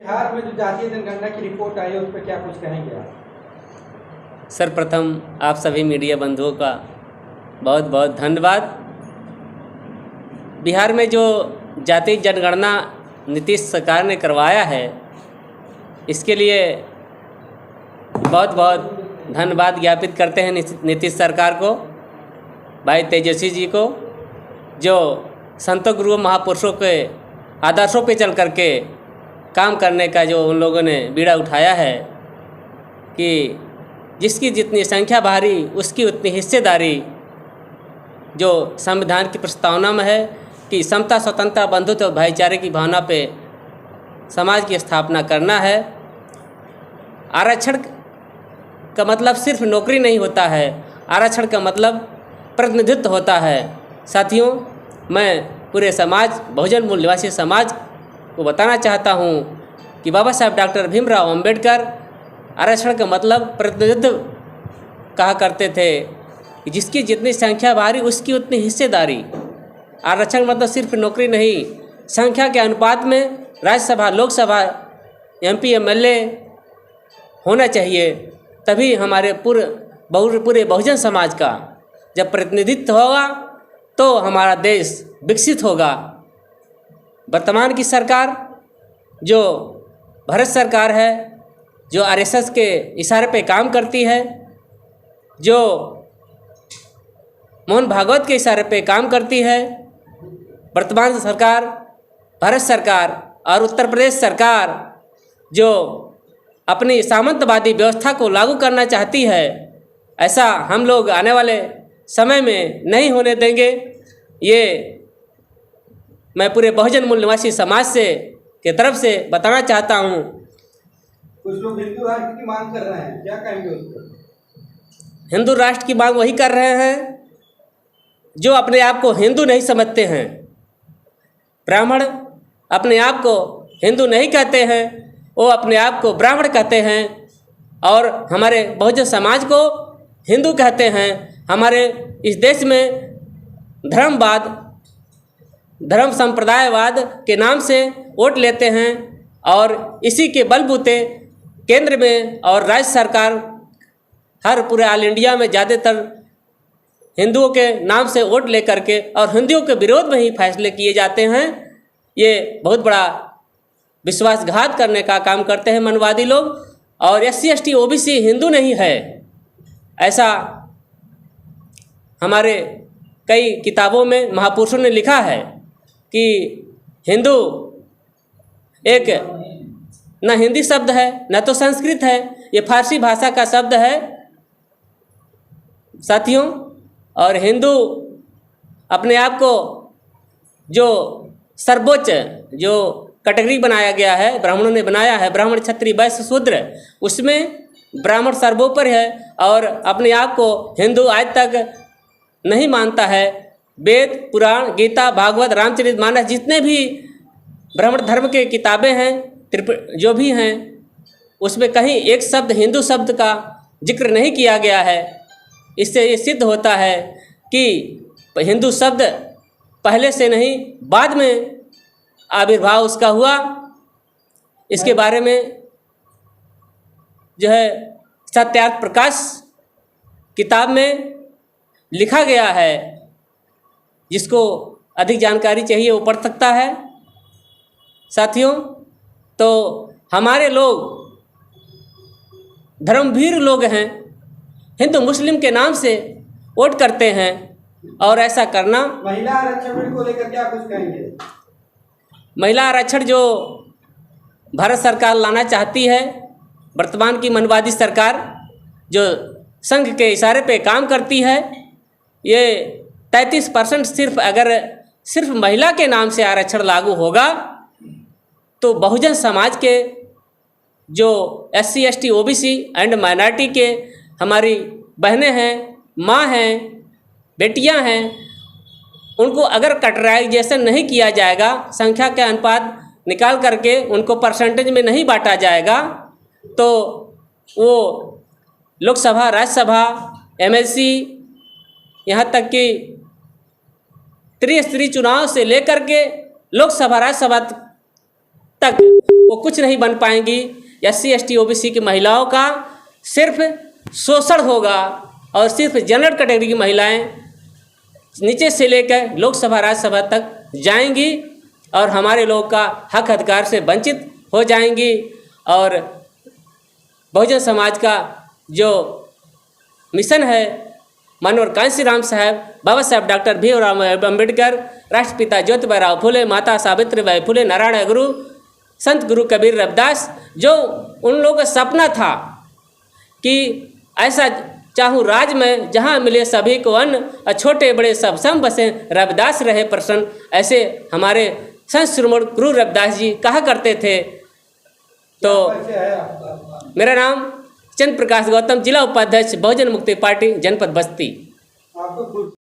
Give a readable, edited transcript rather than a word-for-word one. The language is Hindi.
बिहार में जो जातीय जनगणना की रिपोर्ट आई है उस पर क्या कुछ कहेंगे आप? सर्वप्रथम आप सभी मीडिया बंधुओं का बहुत बहुत धन्यवाद। बिहार में जो जातीय जनगणना नीतीश सरकार ने करवाया है, इसके लिए बहुत बहुत धन्यवाद ज्ञापित करते हैं नीतीश सरकार को, भाई तेजस्वी जी को, जो संतों गुरुओं महापुरुषों के आदर्शों पे चल करके काम करने का जो उन लोगों ने बीड़ा उठाया है कि जिसकी जितनी संख्या भारी उसकी उतनी हिस्सेदारी, जो संविधान की प्रस्तावना में है कि समता, स्वतंत्रता, बंधुत्व और भाईचारे की भावना पे समाज की स्थापना करना है। आरक्षण का मतलब सिर्फ नौकरी नहीं होता है, आरक्षण का मतलब प्रतिनिधित्व होता है। साथियों, मैं पूरे समाज, बहुजन मूल निवासी समाज को बताना चाहता हूँ कि बाबा साहब डॉक्टर भीमराव अंबेडकर आरक्षण का मतलब प्रतिनिधित्व कहा करते थे कि जिसकी जितनी संख्या भारी उसकी उतनी हिस्सेदारी। आरक्षण मतलब सिर्फ नौकरी नहीं, संख्या के अनुपात में राज्यसभा, लोकसभा, एमपी, एमएलए होना चाहिए, तभी हमारे पूरे बहुजन समाज का जब प्रतिनिधित्व होगा तो हमारा देश विकसित होगा। वर्तमान की सरकार जो भारत सरकार है, जो आरएसएस के इशारे पे काम करती है, जो मोहन भागवत के इशारे पे काम करती है, वर्तमान सरकार, भारत सरकार और उत्तर प्रदेश सरकार जो अपनी सामंतवादी व्यवस्था को लागू करना चाहती है, ऐसा हम लोग आने वाले समय में नहीं होने देंगे। ये मैं पूरे बहुजन मूल निवासी समाज से की तरफ से बताना चाहता हूँ। कुछ लोग हिंदू राष्ट्र की मांग कर रहे हैं, क्या कहेंगे उस पर? हिंदू राष्ट्र की मांग वही कर रहे हैं जो अपने आप को हिंदू नहीं समझते हैं। ब्राह्मण अपने आप को हिंदू नहीं कहते हैं, वो अपने आप को ब्राह्मण कहते हैं, और हमारे बहुजन समाज को हिंदू कहते हैं। हमारे इस देश में धर्मवाद, धर्म संप्रदायवाद के नाम से वोट लेते हैं, और इसी के बलबूते केंद्र में और राज्य सरकार हर पूरे ऑल इंडिया में ज़्यादातर हिंदुओं के नाम से वोट लेकर के और हिंदुओं के विरोध में ही फैसले किए जाते हैं। ये बहुत बड़ा विश्वासघात करने का काम करते हैं मनवादी लोग। और SC ST OBC हिंदू नहीं है, ऐसा हमारे कई किताबों में महापुरुषों ने लिखा है कि हिंदू एक न हिंदी शब्द है, न तो संस्कृत है, ये फारसी भाषा का शब्द है साथियों। और हिंदू अपने आप को जो सर्वोच्च जो कैटेगरी बनाया गया है, ब्राह्मणों ने बनाया है, ब्राह्मण, क्षत्रिय, वैश्य, शूद्र, उसमें ब्राह्मण सर्वोपर है और अपने आप को हिंदू आज तक नहीं मानता है। वेद, पुराण, गीता, भागवत, रामचरितमानस, जितने भी ब्राह्मण धर्म के किताबें हैं, जो भी हैं, उसमें कहीं एक शब्द हिंदू शब्द का जिक्र नहीं किया गया है। इससे ये सिद्ध होता है कि हिंदू शब्द पहले से नहीं, बाद में आविर्भाव उसका हुआ। इसके बारे में जो है सत्यार्थ प्रकाश किताब में लिखा गया है, जिसको अधिक जानकारी चाहिए वो पढ़ सकता है साथियों। तो हमारे लोग धर्मवीर लोग हैं, हिंदू मुस्लिम के नाम से वोट करते हैं, और ऐसा करना। महिला आरक्षण को लेकर क्या कुछ कहेंगे? महिला आरक्षण जो भारत सरकार लाना चाहती है, वर्तमान की मनवादी सरकार जो संघ के इशारे पे काम करती है, ये 33% सिर्फ महिला के नाम से आरक्षण लागू होगा तो बहुजन समाज के जो SC ST OBC and minority के हमारी बहनें हैं, माँ हैं, बेटियां हैं, उनको अगर कैटेगराइजेशन नहीं किया जाएगा, संख्या के अनुपात निकाल करके उनको परसेंटेज में नहीं बांटा जाएगा, तो वो लोकसभा, राज्यसभा, MLC, यहाँ तक कि त्रिस्तरीय चुनाव से लेकर के लोकसभा, राज्यसभा तक वो कुछ नहीं बन पाएंगी। SC ST OBC की महिलाओं का सिर्फ शोषण होगा और सिर्फ जनरल कैटेगरी की महिलाएं नीचे से लेकर लोकसभा राज्यसभा तक जाएंगी और हमारे लोग का हक अधिकार से वंचित हो जाएंगी। और बहुजन समाज का जो मिशन है माननीय कांशी राम साहब, बाबा साहब डॉक्टर भीमराव अम्बेडकर, राष्ट्रपिता ज्योतिबा फुले, माता सावित्रीबाई फुले, नारायण गुरु, संत गुरु कबीर रविदास, जो उन लोगों का सपना था कि ऐसा चाहूँ राज में जहाँ मिले सभी को अन्न और छोटे बड़े सब सम बसे, रविदास रहे प्रसन्न, ऐसे हमारे संत शिरोमणि गुरु रविदास जी कहा करते थे। तो मेरा नाम चंद्र प्रकाश गौतम, जिला उपाध्यक्ष बहुजन मुक्ति पार्टी जनपद बस्ती। आपको